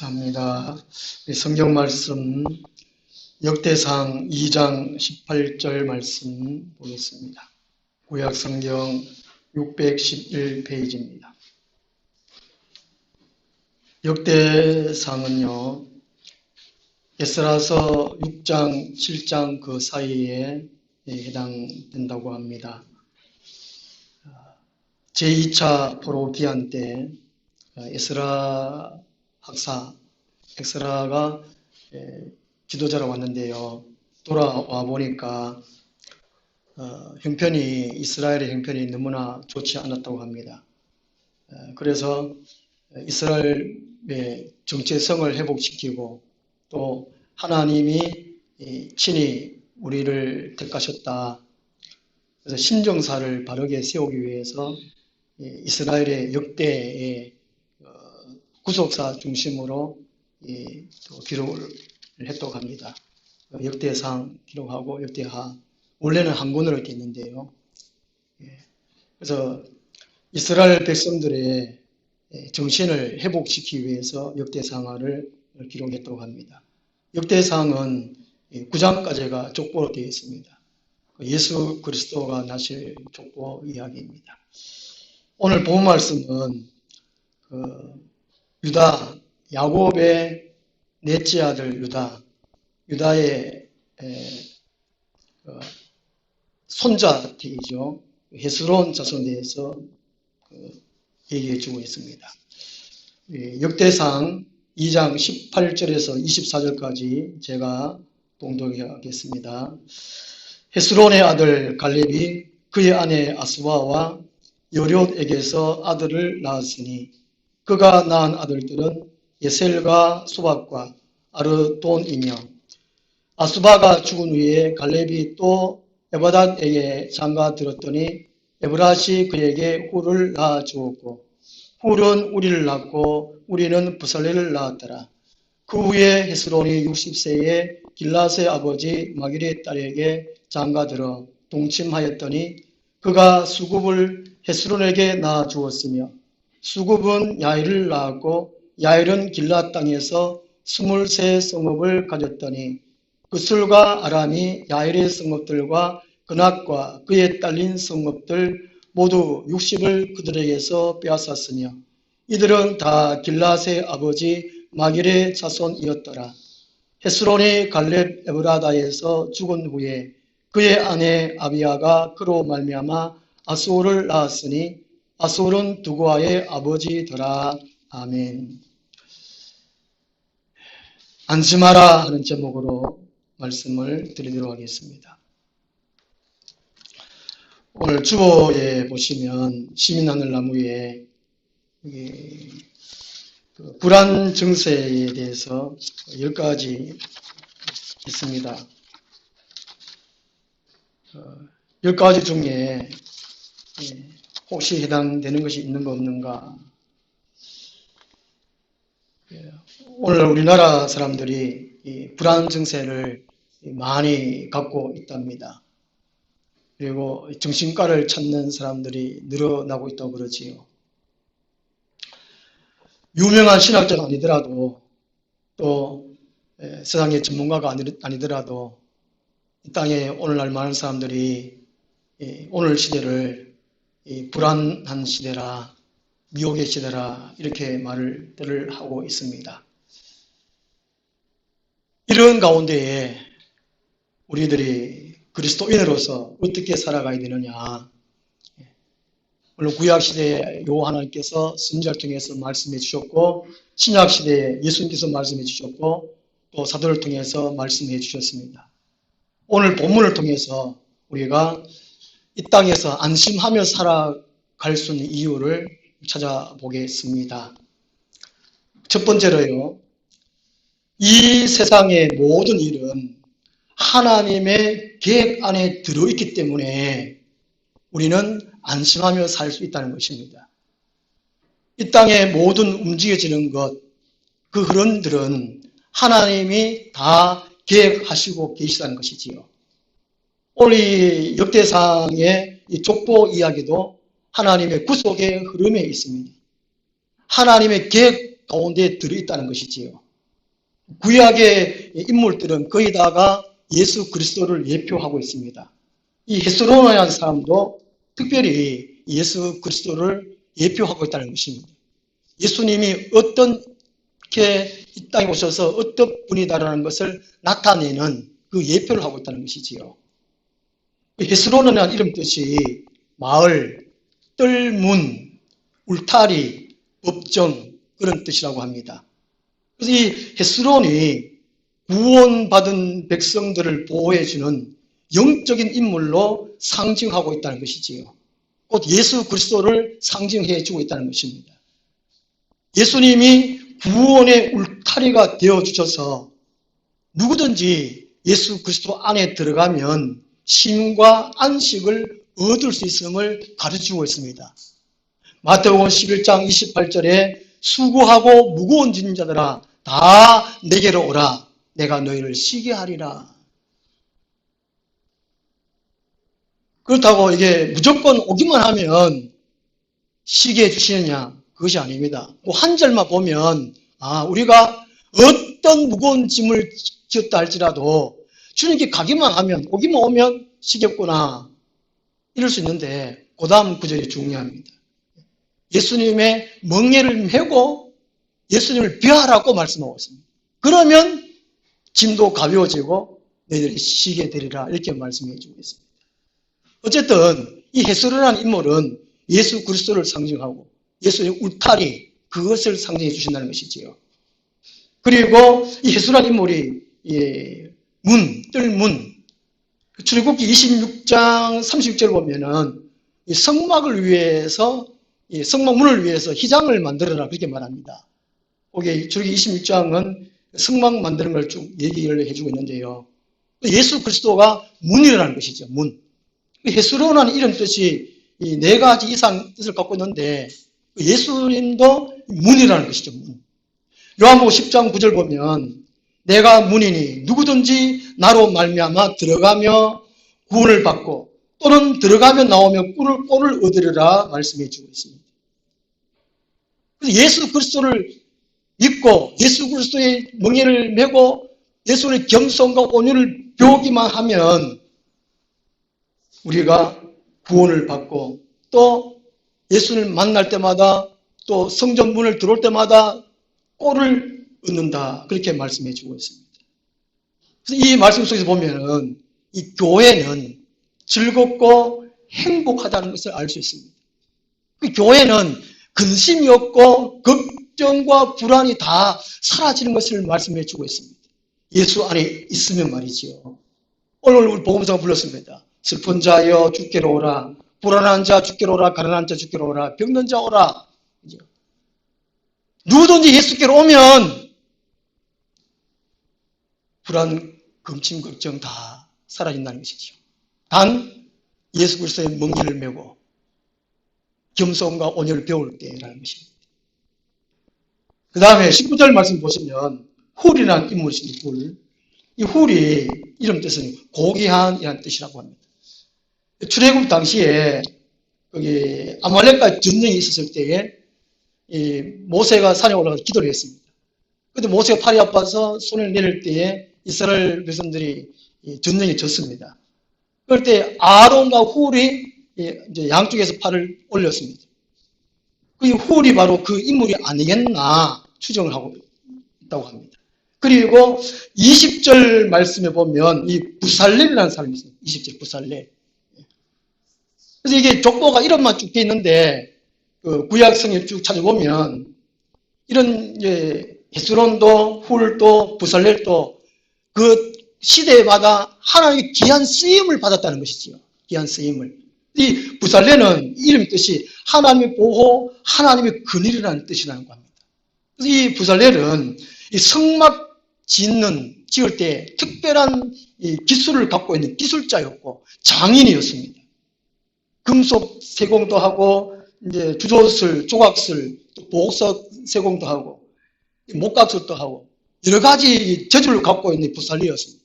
감사합니다. 성경 말씀 역대상 2장 18절 말씀 보겠습니다. 구약 성경 611페이지입니다. 역대상은요, 에스라서 6장, 7장 그 사이에 해당된다고 합니다. 제2차 포로 기한 때 에스라 학사, 엑스라가 지도자로 왔는데요. 돌아와 보니까 형편이, 이스라엘의 형편이 너무나 좋지 않았다고 합니다. 그래서 이스라엘의 정체성을 회복시키고 또 하나님이 친히 우리를 택하셨다. 그래서 신정사를 바르게 세우기 위해서 이스라엘의 역대의 구속사 중심으로 기록을 했다고 합니다. 역대상 기록하고 역대하, 원래는 한 권으로 되어 있는데요. 그래서 이스라엘 백성들의 정신을 회복시키기 위해서 역대상을 기록했다고 합니다. 역대상은 9장까지가 족보로 되어 있습니다. 예수 그리스도가 나실 족보 이야기입니다. 오늘 본 말씀은 유다, 야곱의 넷째 아들 유다의 손자들이죠. 헤스론 자손에 대해서 얘기해 주고 있습니다. 역대상 2장 18절에서 24절까지 제가 봉독하겠습니다. 헤스론의 아들 갈렙이 그의 아내 아스와와 여롯에게서 아들을 낳았으니 그가 낳은 아들들은 예셀과 소박과 아르돈이며 아수바가 죽은 후에 갈렙이 또 에바닷에게 장가 들었더니 에브라시 그에게 훌을 낳아 주었고 훌은 우리를 낳고 우리는 부살레를 낳았더라. 그 후에 헤스론이 60세에 길앗의 아버지 마길의 딸에게 장가 들어 동침하였더니 그가 수굽을 헤스론에게 낳아 주었으며 수굽은 야일을 낳았고 야일은 길앗 땅에서 23 성읍을 가졌더니 그술과 아람이 야일의 성읍들과 그낙과 그에 딸린 성읍들 모두 60을 그들에게서 빼앗았으며 이들은 다 길앗의 아버지 마길의 자손이었더라. 헤스론이 갈렙 에브라다에서 죽은 후에 그의 아내 아비야가 그로 말미암아 아수올을 낳았으니 아수올은 두고아의 아버지더라. 아멘. 안심하라 하는 제목으로 말씀을 드리도록 하겠습니다. 오늘 주보에 보시면 시민하늘나무에 불안 증세에 대해서 10가지 있습니다. 10가지 중에 혹시 해당되는 것이 있는 거 없는가? 오늘 우리나라 사람들이 이 불안 증세를 많이 갖고 있답니다. 그리고 정신과를 찾는 사람들이 늘어나고 있다고 그러지요. 유명한 신학자가 아니더라도 또 세상의 전문가가 아니더라도 이 땅에 오늘날 많은 사람들이 오늘 시대를 불안한 시대라, 미혹의 시대라 이렇게 말을 하고 있습니다. 이런 가운데에 우리들이 그리스도인으로서 어떻게 살아가야 되느냐. 물론 구약시대에 하나님께서 선지자를 통해서 말씀해 주셨고 신약시대에 예수님께서 말씀해 주셨고 또 사도를 통해서 말씀해 주셨습니다. 오늘 본문을 통해서 우리가 이 땅에서 안심하며 살아갈 수 있는 이유를 찾아보겠습니다. 첫 번째로요. 이 세상의 모든 일은 하나님의 계획 안에 들어있기 때문에 우리는 안심하며 살 수 있다는 것입니다. 이 땅에 모든 움직여지는 것, 그 흐름들은 하나님이 다 계획하시고 계시다는 것이지요. 오늘 이 역대상의 이 족보 이야기도 하나님의 구속의 흐름에 있습니다. 하나님의 계획 가운데 들어있다는 것이지요. 구약의 인물들은 거의 다가 예수 그리스도를 예표하고 있습니다. 이 헤스로나라는 사람도 특별히 예수 그리스도를 예표하고 있다는 것입니다. 예수님이 어떻게 이 땅에 오셔서 어떤 분이다라는 것을 나타내는 그 예표를 하고 있다는 것이지요. 헤스로나라는 이름 뜻이 마을, 뜰문, 울타리, 법정 그런 뜻이라고 합니다. 그래서 이 헤스론이 구원받은 백성들을 보호해주는 영적인 인물로 상징하고 있다는 것이지요. 곧 예수 그리스도를 상징해주고 있다는 것입니다. 예수님이 구원의 울타리가 되어주셔서 누구든지 예수 그리스도 안에 들어가면 쉼과 안식을 얻을 수 있음을 가르치고 있습니다. 마태복음 11장 28절에 수고하고 무거운 짐 자들아 다 내게로 오라 내가 너희를 쉬게 하리라. 그렇다고 이게 무조건 오기만 하면 쉬게 해주시느냐? 그것이 아닙니다. 한 절만 보면 우리가 어떤 무거운 짐을 지었다 할지라도 주님께 가기만 하면 오기만 오면 쉬겠구나 이럴 수 있는데 그 다음 구절이 중요합니다. 예수님의 멍에를 메고 예수님을 비하라고 말씀하고 있습니다. 그러면 짐도 가벼워지고 너희들이 쉬게 되리라 이렇게 말씀해 주고 있습니다. 어쨌든 이 헤스로라는 인물은 예수 그리스도를 상징하고 예수의 울타리 그것을 상징해 주신다는 것이지요. 그리고 이 헤스로라는 인물이 뜰문 출애굽기 26장 36절 보면은 이 성막을 위해서 이 성막문을 위해서 휘장을 만들어라 그렇게 말합니다. 거기 출애굽기 26장은 성막 만드는 걸 쭉 얘기를 해주고 있는데요. 예수 그리스도가 문이라는 것이죠. 문. 헤스로라는 이름 뜻이 이 네 가지 이상 뜻을 갖고 있는데 예수님도 문이라는 것이죠. 문. 요한복음 10장 9절 보면 내가 문이니 누구든지 나로 말미암아 들어가며 구원을 받고 또는 들어가며 나오며 꿀을 얻으리라 말씀해 주고 있습니다. 그래서 예수 그리스도를 믿고 예수 그리스도의 멍에를 메고 예수의 겸손과 온유를 배우기만 하면 우리가 구원을 받고 또 예수를 만날 때마다 또 성전 문을 들어올 때마다 꼴을 얻는다. 그렇게 말씀해 주고 있습니다. 그래서 이 말씀 속에서 보면은 이 교회는 즐겁고 행복하다는 것을 알 수 있습니다. 그 교회는 근심이 없고 걱정과 불안이 다 사라지는 것을 말씀해 주고 있습니다. 예수 안에 있으면 말이지요. 오늘 우리 복음서가 불렀습니다. 슬픈 자여 주께로 오라. 불안한 자 주께로 오라. 가난한 자 주께로 오라. 병든 자 오라. 누구든지 예수께로 오면 불안, 금침, 걱정 다 사라진다는 것이죠. 단 예수 그리스도의 멍에를 메고 겸손과 온유를 배울 때라는 것입니다. 그 다음에 19절 말씀 보시면 훌이라는 인물이십니다. 훌. 이 훌이 이름 뜻은 고귀한이라는 뜻이라고 합니다. 출애굽 당시에 거기 아말렉과 전쟁이 있었을 때에 이 모세가 산에 올라가서 기도를 했습니다. 그런데 모세가 팔이 아파서 손을 내릴 때에 이스라엘 백성들이 전쟁에 졌습니다. 그럴 때 아론과 훌이 이제 양쪽에서 팔을 올렸습니다. 그 훌이 바로 그 인물이 아니겠나 추정을 하고 있다고 합니다. 그리고 20절 말씀에 보면 이 부살렐이라는 사람이 있어요. 20절 부살렐. 그래서 이게 족보가 이름만 쭉 돼 있는데 그 구약성에 쭉 찾아보면 이런 이제 헤스론도 훌도 부살렐도 그 시대마다 하나님의 귀한 쓰임을 받았다는 것이지요. 귀한 쓰임을. 이 부살렐은 이름 뜻이 하나님의 보호, 하나님의 근일이라는 뜻이라는 겁니다. 그래서 이 부살렐은 이 성막 지을 때 특별한 이 기술을 갖고 있는 기술자였고 장인이었습니다. 금속 세공도 하고 이제 주조술, 조각술, 보석 세공도 하고 목각술도 하고 여러 가지 재주를 갖고 있는 부살렐이었습니다.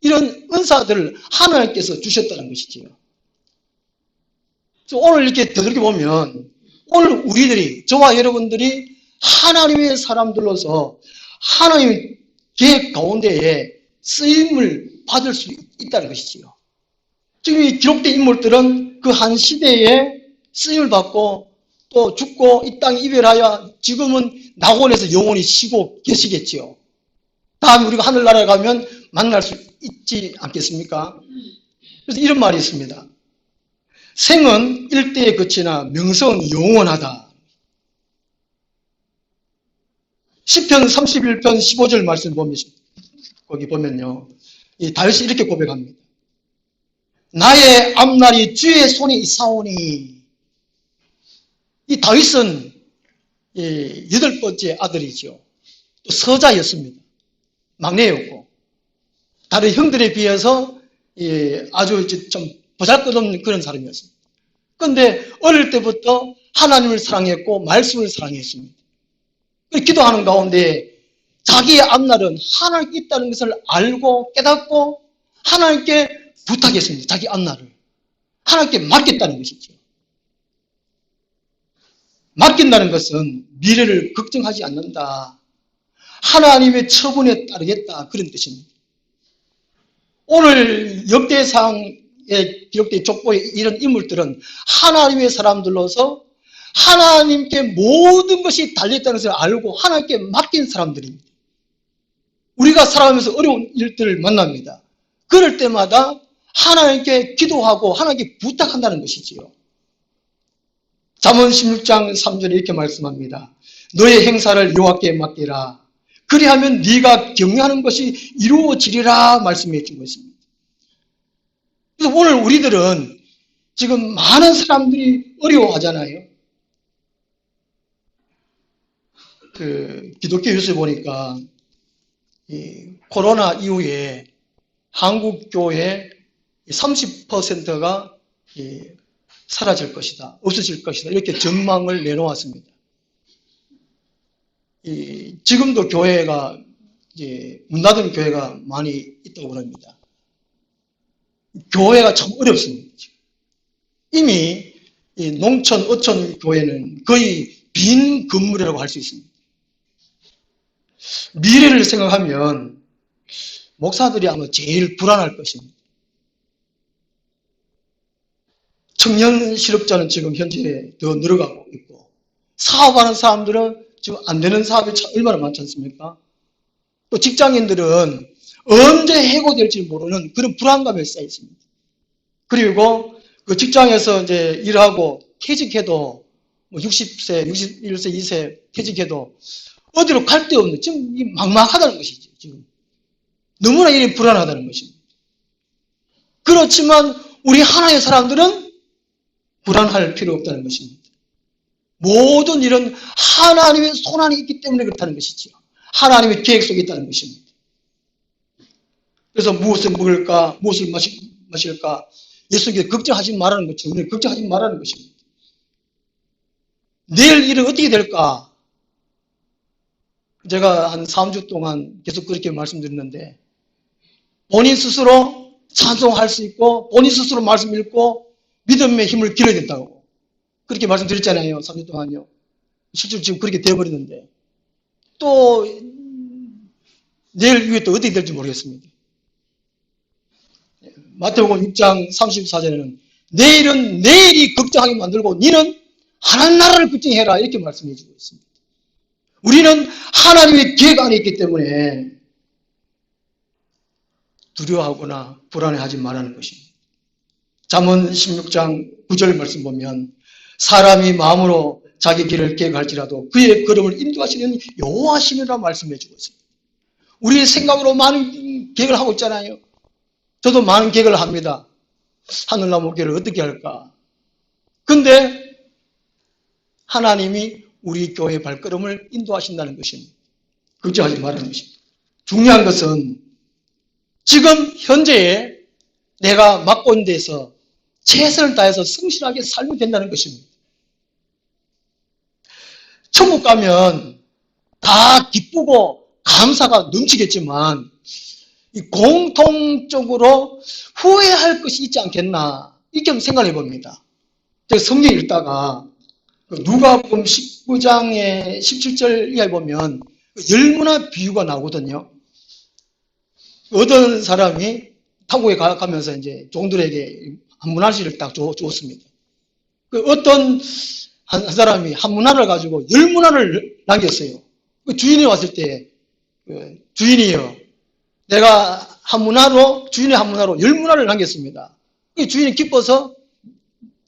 이런 은사들을 하나님께서 주셨다는 것이지요. 그래서 오늘 이렇게 되돌아보면 오늘 우리들이 저와 여러분들이 하나님의 사람들로서 하나님의 계획 가운데에 쓰임을 받을 수 있다는 것이지요. 지금 이 기록된 인물들은 그 한 시대에 쓰임을 받고 또 죽고 이 땅에 이별하여 지금은 낙원에서 영원히 쉬고 계시겠지요. 다음에 우리가 하늘나라에 가면 만날 수 있지 않겠습니까? 그래서 이런 말이 있습니다. 생은 일대에 그치나 명성은 영원하다. 시편 31편 15절 말씀 보면 거기 보면요, 이 다윗이 이렇게 고백합니다. 나의 앞날이 주의 손에 있사오니. 이 다윗은 여덟 번째 아들이죠. 또 서자였습니다. 막내였고 다른 형들에 비해서 아주 좀 보잘것없는 그런 사람이었습니다. 그런데 어릴 때부터 하나님을 사랑했고 말씀을 사랑했습니다. 기도하는 가운데 자기의 앞날은 하나님께 있다는 것을 알고 깨닫고 하나님께 부탁했습니다. 자기 앞날을 하나님께 맡겼다는 것이죠. 맡긴다는 것은 미래를 걱정하지 않는다. 하나님의 처분에 따르겠다. 그런 뜻입니다. 오늘 역대상에 기록된 족보의 이런 인물들은 하나님의 사람들로서 하나님께 모든 것이 달려있다는 것을 알고 하나님께 맡긴 사람들입니다. 우리가 살아가면서 어려운 일들을 만납니다. 그럴 때마다 하나님께 기도하고 하나님께 부탁한다는 것이지요. 잠언 16장 3절에 이렇게 말씀합니다. 너의 행사를 여호와께 맡기라. 그리하면 네가 경외하는 것이 이루어지리라 말씀해 준 것입니다. 그래서 오늘 우리들은 지금 많은 사람들이 어려워하잖아요. 기독교 뉴스에 보니까 이 코로나 이후에 한국 교회 30%가 사라질 것이다, 없어질 것이다, 이렇게 전망을 내놓았습니다. 지금도 교회가 문 닫은 교회가 많이 있다고 합니다. 교회가 참 어렵습니다. 이미 농촌, 어촌 교회는 거의 빈 건물이라고 할 수 있습니다. 미래를 생각하면 목사들이 아마 제일 불안할 것입니다. 청년 실업자는 지금 현재 더 늘어가고 있고, 사업하는 사람들은 지금 안 되는 사업이 얼마나 많지 않습니까? 또 직장인들은 언제 해고될지 모르는 그런 불안감에 쌓여 있습니다. 그리고 그 직장에서 이제 일하고 퇴직해도 60세, 61세, 2세 퇴직해도 어디로 갈 데 없는, 지금 막막하다는 것이죠. 지금 너무나 일이 불안하다는 것입니다. 그렇지만 우리 하나의 사람들은 불안할 필요 없다는 것입니다. 모든 일은 하나님의 손안에 있기 때문에 그렇다는 것이죠. 하나님의 계획 속에 있다는 것입니다. 그래서 무엇을 먹을까, 무엇을 마실까, 예수님께서 걱정하지 말라는 것이죠. 우리는 걱정하지 말라는 것입니다. 내일 일은 어떻게 될까? 제가 한 3주 동안 계속 그렇게 말씀드렸는데, 본인 스스로 찬송할 수 있고 본인 스스로 말씀 읽고 믿음의 힘을 길어야 된다고 그렇게 말씀드렸잖아요. 3주 동안요. 실제로 지금 그렇게 되어버렸는데 또 내일 이후에 또 어떻게 될지 모르겠습니다. 마태복음 6장 34절에는 내일은 내일이 걱정하게 만들고 너는 하나님 나라를 걱정해라 이렇게 말씀해 주고 있습니다. 우리는 하나님의 계획 안에 있기 때문에 두려워하거나 불안해하지 말라는 것입니다. 잠언 16장 9절 말씀 보면 사람이 마음으로 자기 길을 계획할지라도 그의 걸음을 인도하시는 여호와시니라 말씀해 주고 있습니다. 우리의 생각으로 많은 계획을 하고 있잖아요. 저도 많은 계획을 합니다. 하늘나무 교회를 어떻게 할까? 근데 하나님이 우리 교회의 발걸음을 인도하신다는 것입니다. 걱정하지 말라는 것입니다. 중요한 것은 지금 현재에 내가 맡고 있는 데서 최선을 다해서 성실하게 살면 된다는 것입니다. 천국 가면 다 기쁘고 감사가 넘치겠지만 공통적으로 후회할 것이 있지 않겠나 이렇게 한번 생각해 봅니다. 제가 성경 읽다가 그 누가복음 19장의 17절 이하에 보면 열문화 비유가 나오거든요. 어떤 사람이 타국에 가면서 이제 종들에게 한 문화씩을 딱 주었습니다. 그 어떤 한 사람이 한 문화를 가지고 열 문화를 남겼어요. 그 주인이 왔을 때 주인이요, 내가 주인의 한 문화로 열 문화를 남겼습니다. 그 주인이 기뻐서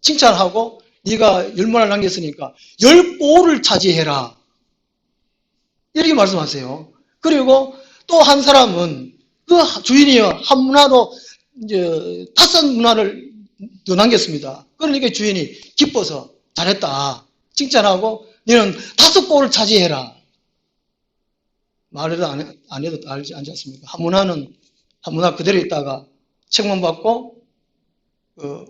칭찬하고, 네가 열 문화를 남겼으니까 열 보를 차지해라, 이렇게 말씀하세요. 그리고 또 한 사람은 그 주인이요, 한 문화로 이제 5문화를 더 남겼습니다. 그러니까 주인이 기뻐서 잘했다 칭찬하고, 너는 5보를 차지해라. 말을 안 해도 알지 않습니까? 한 문화 그대로 있다가 책만 받고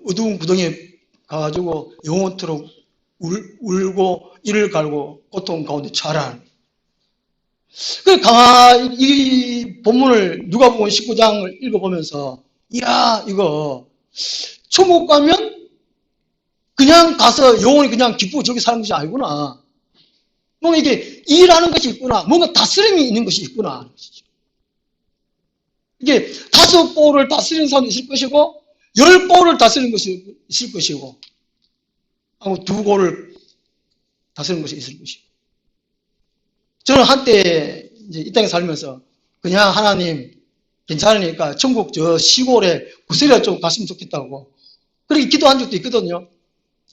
어두운 구덩이에 가가지고 영원토록 울고 이를 갈고 고통 가운데 자란. 이 본문을 누가복음 19장을 읽어보면서, 이야, 이거 천국 가면 그냥 가서 영원히 그냥 기쁘고 저기 사는 것이 아니구나. 뭔가 이게 일하는 것이 있구나. 뭔가 다스림이 있는 것이 있구나. 이게 5보를 다스리는 사람이 있을 것이고, 10보를 다스리는 것이 있을 것이고, 2보를 다스리는 것이 있을 것이고. 저는 한때 이제 이 땅에 살면서 그냥 하나님 괜찮으니까 천국 저 시골에 구슬이라 좀 갔으면 좋겠다고 그렇게 기도한 적도 있거든요.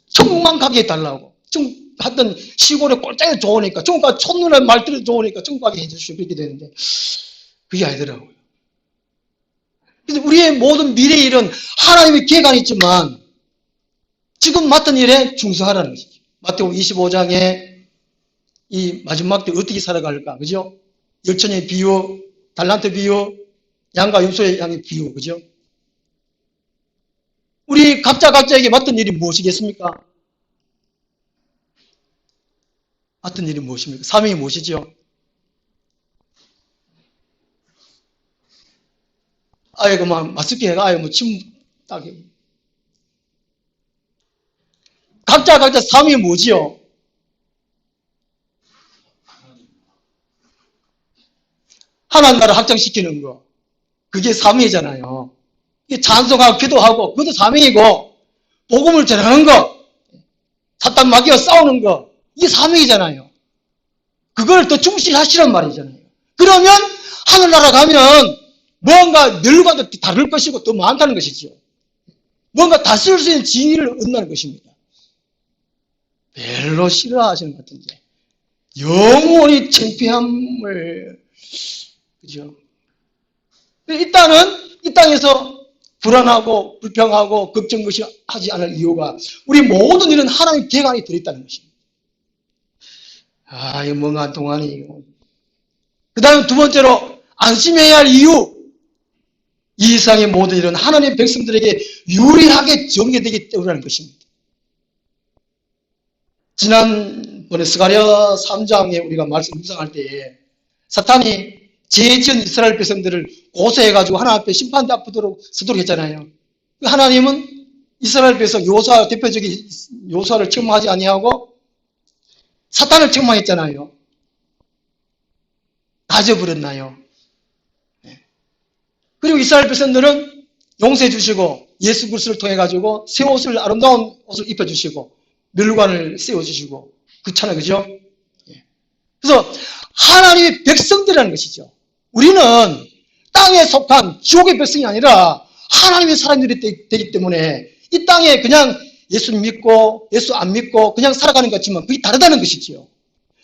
천국만 가게 해달라고. 하여튼 시골에 꼴짝이 좋으니까, 천국가 첫눈에 말들이 좋으니까 천국 가게 해주시고 그렇게 되는데, 그게 아니더라고요. 그래서 우리의 모든 미래 일은 하나님의 계획이 있지만 지금 맡은 일에 충성하라는 것이죠. 마태복음 25장에 이 마지막 때 어떻게 살아갈까, 그죠? 열천의 비유, 달란트 비유, 양과 염소의 양의 비유, 그죠? 우리 각자에게 맡은 일이 무엇이겠습니까? 맡은 일이 무엇입니까? 사명이 무엇이죠? 아예 그만 마스크 해가 아예 침 따게. 각자 사명이 뭐지요? 하나님 나라 확장시키는 거. 그게 사명이잖아요. 이게 찬송하고 기도하고 그것도 사명이고, 복음을 전하는 거, 사탄 마귀와 싸우는 거, 이게 사명이잖아요. 그걸 더 충실하시란 말이잖아요. 그러면 하늘나라 가면 뭔가 멸과도 다를 것이고 더 많다는 것이죠. 뭔가 다스릴 수 있는 지위를 얻는다는 것입니다. 별로 싫어하시는 것 같은데 영원히 창피함을, 그죠? 일단은 이 땅에서 불안하고 불평하고 걱정것이 하지 않을 이유가, 우리 모든 일은 하나님의 계획 안에 들어있다는 것입니다. 이 멍한 동안이. 그 다음에 두 번째로 안심해야 할 이유, 이 세상의 모든 일은 하나님의 백성들에게 유리하게 전개되기 때문이라는 것입니다. 지난번에 스가랴 3장에 우리가 말씀 묵상할 때에 사탄이 죄지은 이스라엘 백성들을 고소해가지고 하나님 앞에 심판대 앞으로 서도록 했잖아요. 하나님은 이스라엘 백성 요사, 대표적인 요사를 책망하지 아니하고 사탄을 책망했잖아요. 가져버렸나요? 그리고 이스라엘 백성들은 용서해 주시고 예수 그리스도를 통해 가지고 새 옷을, 아름다운 옷을 입혀 주시고 멸관을 세워 주시고, 그렇잖아요, 그죠? 그래서 하나님의 백성들이라는 것이죠. 우리는 땅에 속한 지옥의 백성이 아니라 하나님의 사람들이 되기 때문에 이 땅에 그냥 예수 믿고 예수 안 믿고 그냥 살아가는 것 같지만 그게 다르다는 것이지요.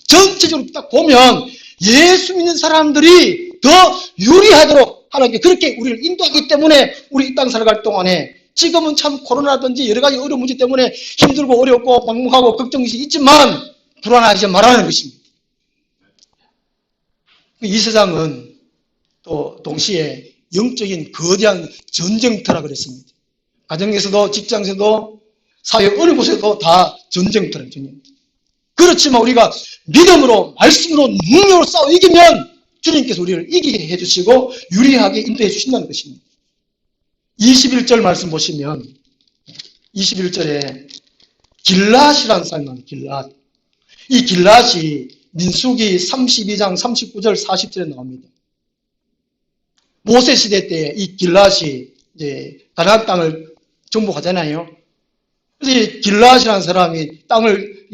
전체적으로 딱 보면 예수 믿는 사람들이 더 유리하도록 하나님께 그렇게 우리를 인도하기 때문에 우리 이 땅 살아갈 동안에, 지금은 참 코로나든지 여러 가지 어려운 문제 때문에 힘들고 어렵고 막막하고 걱정이 있지만 불안하지 말라는 것입니다. 이 세상은 또 동시에 영적인 거대한 전쟁터라 그랬습니다. 가정에서도 직장에서도 사회 어느 곳에도 다 전쟁터라는 전쟁터. 그렇지만 우리가 믿음으로, 말씀으로, 능력으로 싸워 이기면 주님께서 우리를 이기게 해주시고 유리하게 인도해 주신다는 것입니다. 21절 말씀 보시면 21절에 길랏이라는 사람이 나옵니다. 길랏. 이 길랏이 민수기 32장 39절 40절에 나옵니다. 모세 시대 때 이 길랏이 이제 가나안 땅을 정복하잖아요. 그래서 이 길랏이라는 사람이 땅을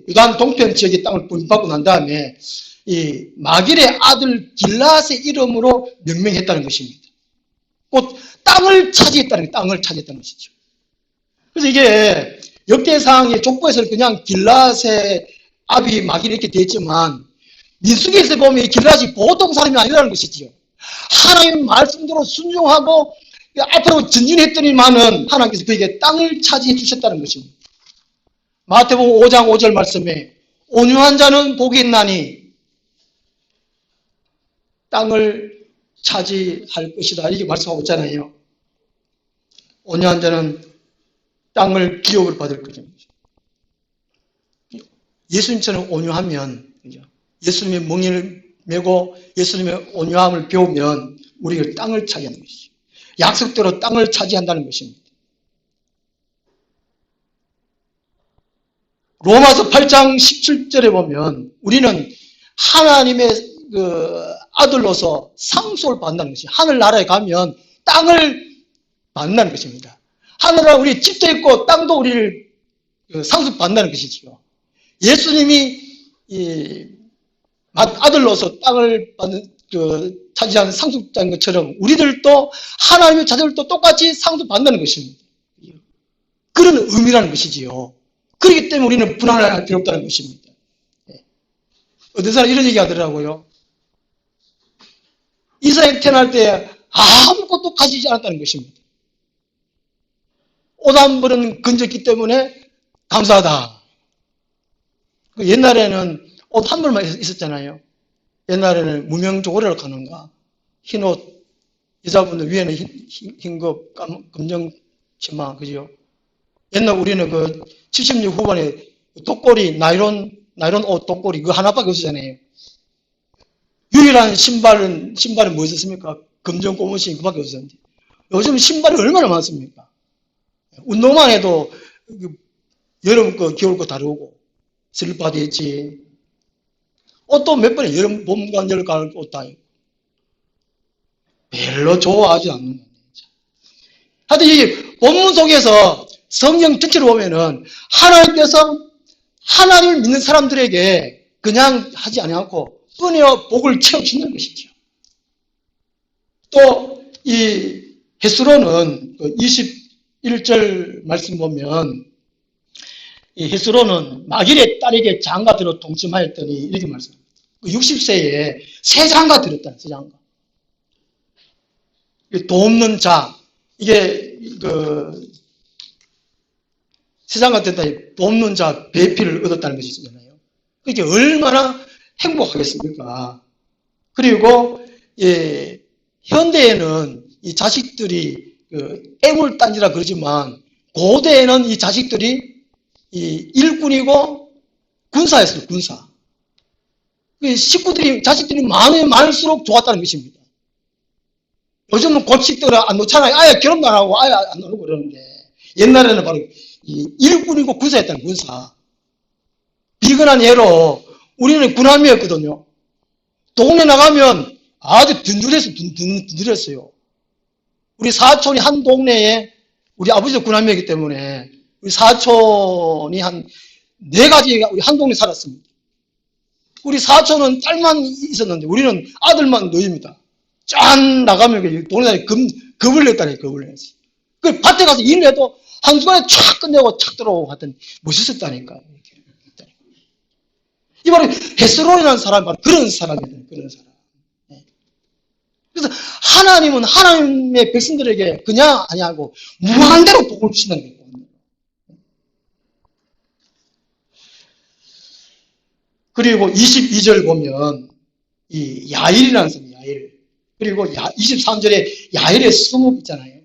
유단 동편 지역의 땅을 분받고 난 다음에 이 마길의 아들 길랏의 이름으로 명명했다는 것입니다. 곧 땅을 차지했다는 것이죠. 그래서 이게 역대상의 족보에서는 그냥 길랏의 아비 마길이 이렇게 되었지만 민수기에서 보면 이 길랏이 보통 사람이 아니라는 것이지요. 하나님 말씀대로 순종하고 앞으로 전진했더니만은 하나님께서 그에게 땅을 차지해 주셨다는 것입니다. 마태복음 5장 5절 말씀에 온유한 자는 복이 있나니 땅을 차지할 것이다. 이렇게 말씀하고 있잖아요. 온유한 자는 땅을 기업을 받을 것입니다. 예수님처럼 온유하면, 예수님의 멍에를 메고 예수님의 온유함을 배우면 우리가 땅을 차지하는 것이죠. 약속대로 땅을 차지한다는 것입니다. 로마서 8장 17절에 보면 우리는 하나님의 아들로서 상속을 받는다는 것이죠. 하늘나라에 가면 땅을 받는다는 것입니다. 하늘나라 우리 집도 있고 땅도 우리를 상속받는다는 것이죠. 예수님이 아들로서 땅을 받는 차지하는 상속자인 것처럼 우리들도 하나님의 자녀들도 똑같이 상속받는다는 것입니다. 그런 의미라는 것이지요. 그렇기 때문에 우리는 불안할 필요 없다는 것입니다. 어떤 사람이 이런 얘기 하더라고요. 이스라엘 태어날 때 아무것도 가지지 않았다는 것입니다. 옷 한 벌은 건졌기 때문에 감사하다. 옛날에는 옷 한 벌만 있었잖아요. 옛날에는 무명조고래로 가는가. 흰 옷, 여자분들 위에는 흰거 검정 치마, 그죠? 옛날 우리는 70년 후반에 똑꼬리, 나이론 옷 똑꼬리, 그거 하나밖에 없었잖아요. 유일한 신발은 뭐 있었습니까? 검정 고무신 그밖에 없었는데. 요즘 신발이 얼마나 많습니까? 운동만 해도 여름 거, 겨울 거 다르고, 슬리퍼도 있지. 옷도 몇 번에 여름, 봄과 여름 가을 옷 다 있고. 별로 좋아하지 않는 겁니다. 하여튼 이 본문 속에서 성경 전체를 보면은 하나님께서 하나님을 믿는 사람들에게 그냥 하지 않고 은혜와 복을 채워주는 것이죠. 또 이 헤스로는 21절 말씀 보면 이 헤스로는 마길의 딸에게 장가 들어 동침하였더니 이렇게 말씀합니다. 60세에 세 장가 들었다. 세 장가. 돈 없는 자, 이게 세 장가 됐다. 돈 없는 자 배필을 얻었다는 것이잖아요. 그게 얼마나 행복하겠습니까? 그리고 현대에는 이 자식들이 애물단지라 그러지만 고대에는 이 자식들이 이 일꾼이고 군사였어요. 군사. 식구들이 자식들이 많으면 많을수록 좋았다는 것입니다. 요즘은 골칫들 안 놓잖아요. 아예 결혼도 안 하고 아예 안 놓고 그러는데 옛날에는 바로 이 일꾼이고 군사였다는 군사. 비근한 예로 우리는 군함이었거든요. 동네 나가면 아주 든든했어요. 우리 사촌이 한 동네에 우리 아버지도 군함이었기 때문에 우리 사촌이 한 4가지가 우리 한 동네 살았습니다. 우리 사촌은 딸만 있었는데 우리는 아들만 너입니다. 짠 나가면 동네에 겁을 냈다니 겁을 냈어요. 그 밭에 가서 일을 해도 한순간에 촥 끝내고 촥 들어오고 하더니 멋있었다니까. 이 바로 헤스론이라는 사람이 바로 그런 사람이에요. 그런 사람. 그래서 하나님은 하나님의 백성들에게 그냥 아니하고 무한대로 복을 주신다는 거예요. 그리고 22절 보면 이 야일이라는 사람, 야일. 그리고 23절에 야일의 수목 있잖아요.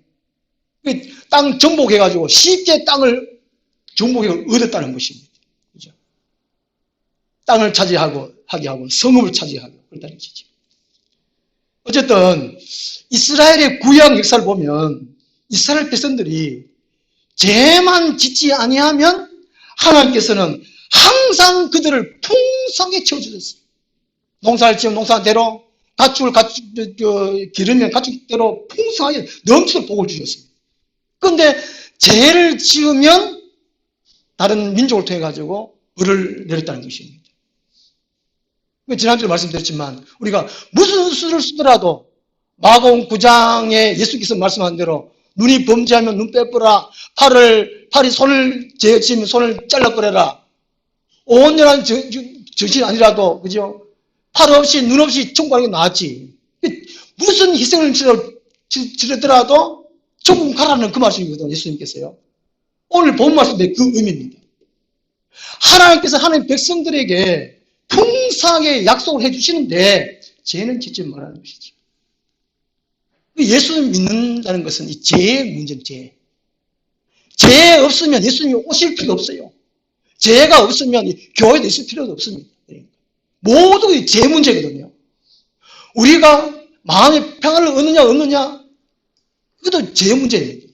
땅 정복해가지고 쉽게 땅을 정복해 얻었다는 것입니다. 그죠? 땅을 차지하게 하고 성읍을 차지하고 그렇다는 것이죠. 어쨌든 이스라엘의 구약 역사를 보면 이스라엘 백성들이 죄만 짓지 아니하면 하나님께서는 항상 그들을 풍성하게 채워주셨어요. 농사를 지으면 농사대로, 가축을 기르면 가축대로 풍성하게 넘치는 복을 주셨어요. 그런데 죄를 지으면 다른 민족을 통해 가지고 벌을 내렸다는 것입니다. 지난주에 말씀드렸지만 우리가 무슨 수를 쓰더라도 마가복음 9장에 예수께서 말씀한 대로 눈이 범죄하면 눈 빼버라, 팔이 손을 죄지으면 손을 잘라버려라, 온전한 저신 아니라도, 그죠? 팔 없이 눈 없이 천국 가는 게 나았지. 무슨 희생을 치르더라도 천국 가라는 그 말씀이거든요, 예수님께서요. 오늘 본 말씀인데 그 의미입니다. 하나님께서 하나님 백성들에게 풍성하게 약속을 해주시는데 죄는 짓지 말라는 것이죠. 예수를 믿는다는 것은 이 죄의 문제는 죄 없으면 예수님이 오실 필요도 없어요. 죄가 없으면 교회에 있을 필요도 없습니다. 모두 죄 문제거든요. 우리가 마음의 평안을 얻느냐 없느냐, 그것도 죄 문제예요.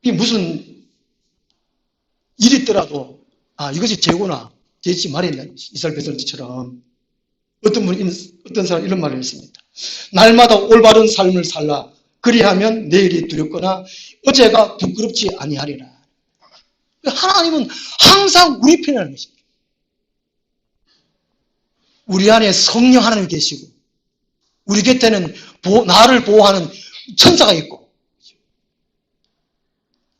이게 무슨 일이 있더라도 이것이 죄구나, 죄짓지 말아야 된다. 이스라엘 백성들처럼 어떤 사람 이런 말을 했습니다. 날마다 올바른 삶을 살라. 그리하면 내일이 두렵거나 어제가 부끄럽지 아니하리라. 하나님은 항상 우리 편이라는 것입니다. 우리 안에 성령 하나님 계시고 우리 곁에는 나를 보호하는 천사가 있고,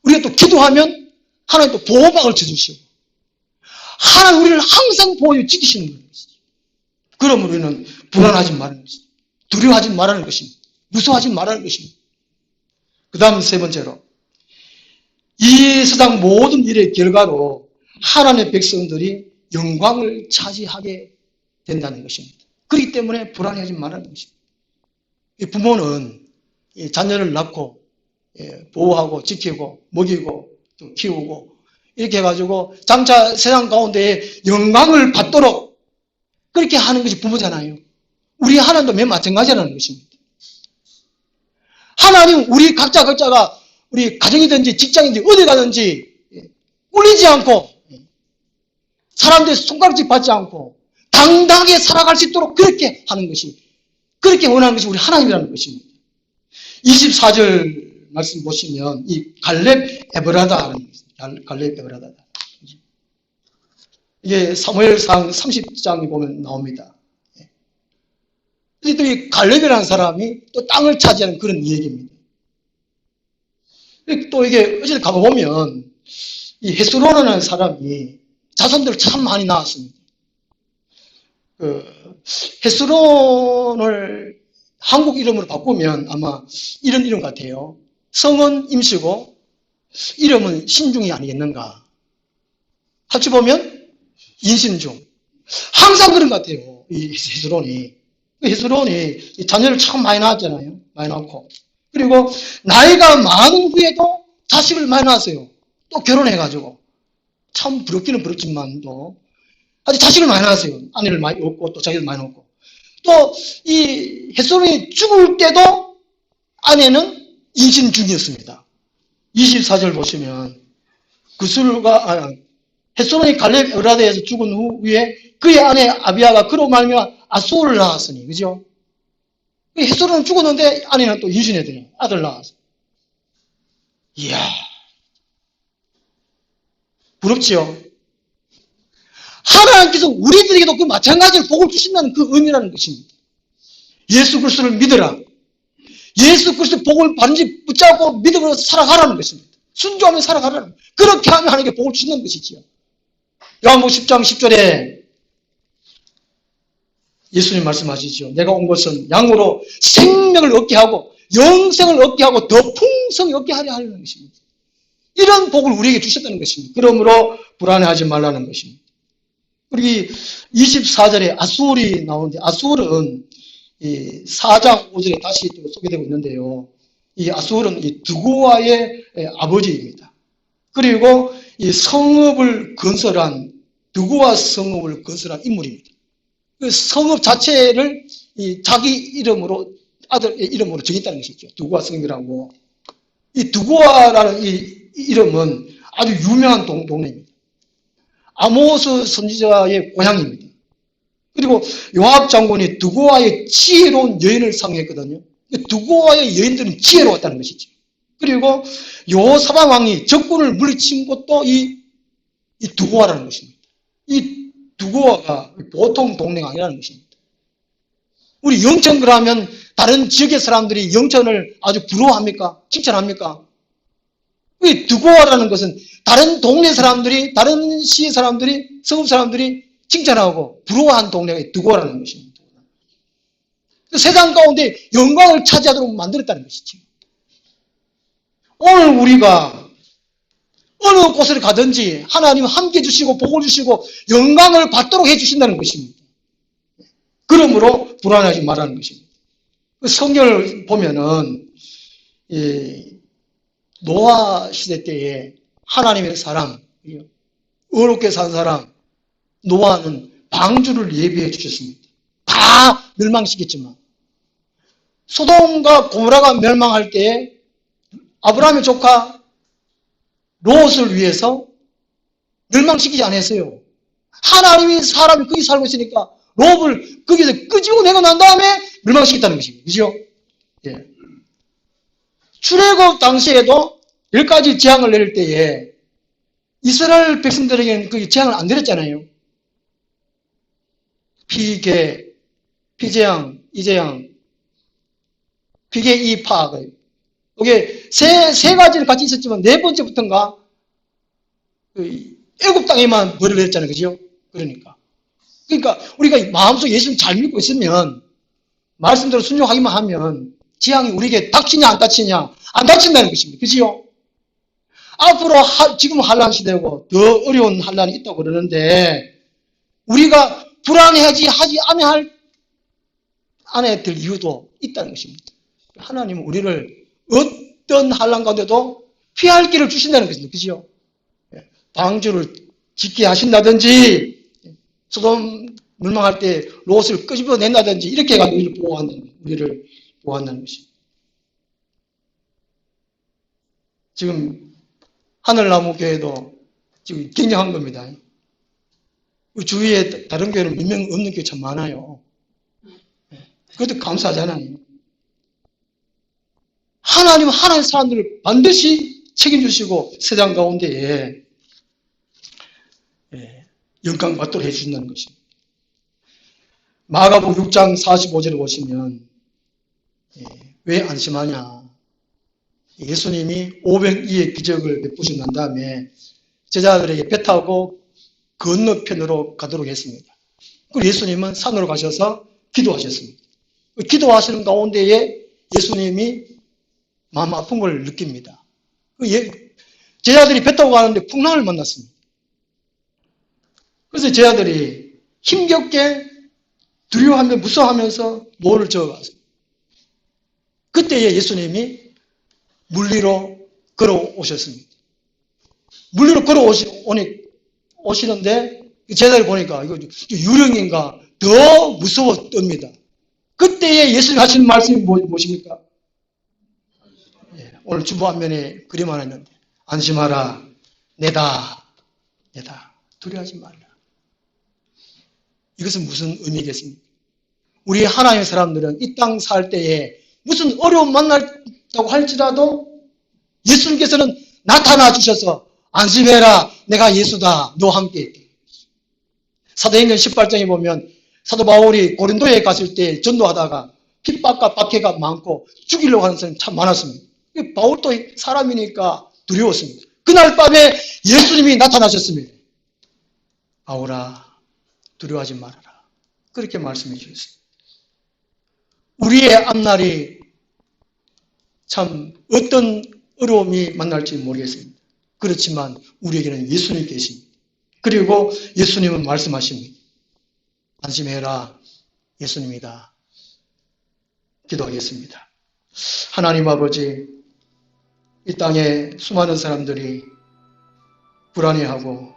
우리가 또 기도하면 하나님 또 보호막을 쳐주시고, 하나님 우리를 항상 보호해 지키시는 거예요. 그러므로 우리는 불안하지 말라는 것입니다. 두려워하지 말라는 것입니다. 무서워하지 말라는 것입니다. 그 다음 세 번째로, 이 세상 모든 일의 결과로 하나님의 백성들이 영광을 차지하게 된다는 것입니다. 그렇기 때문에 불안해하지 말라는 것입니다. 부모는 자녀를 낳고 보호하고 지키고 먹이고 또 키우고 이렇게 해가지고 장차 세상 가운데 영광을 받도록 그렇게 하는 것이 부모잖아요. 우리 하나님도 맨 마찬가지라는 것입니다. 하나님 우리 각자가 우리 가정이든지 직장이든지 어디 가든지 꿀리지 않고 사람들의 손가락질 받지 않고 당당하게 살아갈 수 있도록 그렇게 하는 것이, 그렇게 원하는 것이 우리 하나님이라는 것입니다. 24절 말씀 보시면 이 갈렙 에브라다라는 것입니다. 갈렙 에브라다. 이게 사무엘상 30장에 보면 나옵니다. 그래서 이 갈렙이라는 사람이 또 땅을 차지하는 그런 얘기입니다. 또 이게 어제 가보면 이 헤스론이라는 사람이 자손들을 참 많이 낳았습니다. 헤스론을 한국 이름으로 바꾸면 아마 이런 이름 같아요. 성은 임시고 이름은 신중이 아니겠는가. 같이 보면 인신중. 항상 그런 것 같아요. 이 헤스론이. 헤스론이 자녀를 참 많이 낳았잖아요. 많이 낳고. 그리고 나이가 많은 후에도 자식을 많이 낳았어요. 또 결혼해가지고. 참 부럽기는 부럽지만도 아주 자식을 많이 낳았어요. 아내를 많이 얻고 또 자기를 많이 얻고. 또 이 헤스론이 죽을 때도 아내는 임신 중이었습니다. 24절 보시면 헤스론이 갈렙 에브라다에서 죽은 후에 그의 아내 아비아가 그로 말미암아 아수를 낳았으니, 그죠? 헤스론은 죽었는데 아내는 또 임신했더니 아들 낳았어요. 이야, 부럽지요? 하나님께서 우리들에게도 그 마찬가지로 복을 주신다는 그 의미라는 것입니다. 예수 그리스도를 믿으라. 예수 그리스도의 복을 반드시 붙잡고 믿음으로 살아가라는 것입니다. 순종하며 살아가라는, 그렇게 하면 하나님께 복을 주신다는 것이지요. 요한복음 10장 10절에 예수님 말씀하시죠. 내가 온 것은 양으로 생명을 얻게 하고 영생을 얻게 하고 더 풍성히 얻게 하려 하려는 것입니다. 이런 복을 우리에게 주셨다는 것입니다. 그러므로 불안해하지 말라는 것입니다. 그리고 24절에 아수르이 나오는데, 아수르는 이 4장 5절에 다시 또 소개되고 있는데요. 이 아수르는 이 드고아의 아버지입니다. 그리고 이 성읍을 건설한, 드고아 성읍을 건설한 인물입니다. 그 성읍 자체를 자기 이름으로, 아들의 이름으로 정했다는 것이죠. 드고아 성읍이라고. 이 드고아라는 이 이름은 아주 유명한 동네입니다. 아모스 선지자의 고향입니다. 그리고 요압 장군이 두고와의 지혜로운 여인을 상의했거든요. 두고와의 여인들은 지혜로웠다는 것이죠. 그리고 여호사밧 왕이 적군을 물리친 것도 이 두고와라는 것입니다. 이 두고와가 보통 동네가 아니라는 것입니다. 우리 영천 그러면 다른 지역의 사람들이 영천을 아주 부러워합니까? 칭찬합니까? 이 두고와라는 것은 다른 동네 사람들이, 다른 시의 사람들이, 서울 사람들이 칭찬하고 부러워한 동네가 두고와라는 것입니다. 세상 가운데 영광을 차지하도록 만들었다는 것이죠. 오늘 우리가 어느 곳을 가든지 하나님은 함께 주시고 복을 주시고 영광을 받도록 해주신다는 것입니다. 그러므로 불안하지 말라는 것입니다. 성경을 보면은 노아 시대 때에 하나님의 사람, 어렵게 산 사람 노아는 방주를 예비해 주셨습니다. 다 멸망시켰지만 소돔과 고모라가 멸망할 때에 아브라함의 조카 롯을 위해서 멸망시키지 않았어요. 하나님이 사람이 거기 살고 있으니까 롯을 거기서 끄집어 내고 난 다음에 멸망시켰다는 것입니다. 그죠? 예. 출애굽 당시에도 10가지 재앙을 내릴 때에 이스라엘 백성들에게는 그 재앙을 안 내렸잖아요. 피개, 피재앙, 이재앙, 피개, 이파. 이게 세 가지는 같이 있었지만 네 번째부터인가 애굽 땅에만 벌을 내렸잖아요. 그죠? 그러니까 우리가 마음속에 예수님 잘 믿고 있으면 말씀대로 순종하기만 하면 재앙이 우리에게 닥치냐 안 닥치냐 안 닥친다는 것입니다. 그죠? 앞으로 지금 환난 시대고 더 어려운 환난이 있다고 그러는데 우리가 불안해하지 하지 않아야 될 이유도 있다는 것입니다. 하나님은 우리를 어떤 환난 가운데도 피할 길을 주신다는 것입니다. 그죠? 방주를 짓게 하신다든지 소돔 멸망할 때 롯을 끄집어낸다든지 이렇게 해가지고 우리를 보호한다는 것입니다. 지금 하늘나무 교회도 지금 굉장한 겁니다. 주위에 다른 교회는 몇 명 없는 교회 참 많아요. 그것도 감사하잖아요. 하나님은 하나님의 사람들을 반드시 책임주시고 세상 가운데에 영광 받도록 해주신다는 것입니다. 마가복음 6장 45절을 보시면 왜 안심하냐? 예수님이 500이의 기적을 베푸신 난 다음에 제자들에게 배 타고 건너편으로 가도록 했습니다. 그리고 예수님은 산으로 가셔서 기도하셨습니다. 기도하시는 가운데에 예수님이 마음 아픈 걸 느낍니다. 제자들이 배 타고 가는데 풍랑을 만났습니다. 그래서 제자들이 힘겹게 두려워하며 무서워하면서 노를 저어갔어요. 그때에 예수님이 물 위로 걸어오셨습니다. 물 위로 걸어오시는데 제자들이 보니까 이거 유령인가 더 무서웠답니다. 그때에 예수님 하시는 말씀이 무엇입니까? 오늘 주보 앞면에 그림 하나 있는데 안심하라 내다 두려워하지 말라. 이것은 무슨 의미겠습니까? 우리 하나님의 사람들은 이 땅 살 때에 무슨 어려움 만났다고 할지라도 예수님께서는 나타나 주셔서 안심해라 내가 예수다 너와 함께 있다. 사도행전 18장에 보면 사도 바울이 고린도에 갔을 때 전도하다가 핍박과 박해가 많고 죽이려고 하는 사람이 참 많았습니다. 바울도 사람이니까 두려웠습니다. 그날 밤에 예수님이 나타나셨습니다. 바울아 두려워하지 말아라. 그렇게 말씀해 주셨습니다. 우리의 앞날이 참 어떤 어려움이 만날지 모르겠습니다. 그렇지만 우리에게는 예수님 계십니다. 그리고 예수님은 말씀하십니다. 안심해라. 예수님이다. 기도하겠습니다. 하나님 아버지, 이 땅에 수많은 사람들이 불안해하고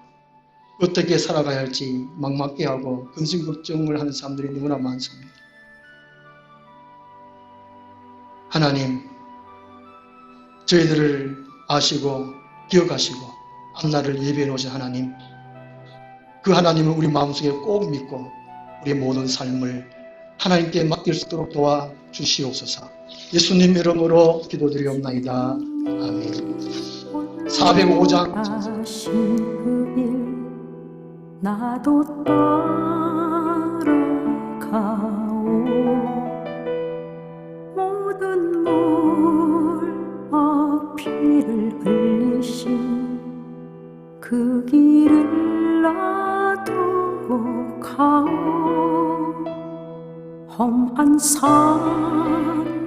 어떻게 살아가야 할지 막막해 하고 근심 걱정을 하는 사람들이 너무나 많습니다. 하나님, 저희들을 아시고 기억하시고 앞날을 예비해 놓으신 하나님, 그 하나님을 우리 마음속에 꼭 믿고 우리의 모든 삶을 하나님께 맡길 수 있도록 도와주시옵소서. 예수님 이름으로 기도드리옵나이다. 아멘. 405장 나도 따라가오. 모든 물 피를 흘리신 그 길을 나도 가오. 험한 산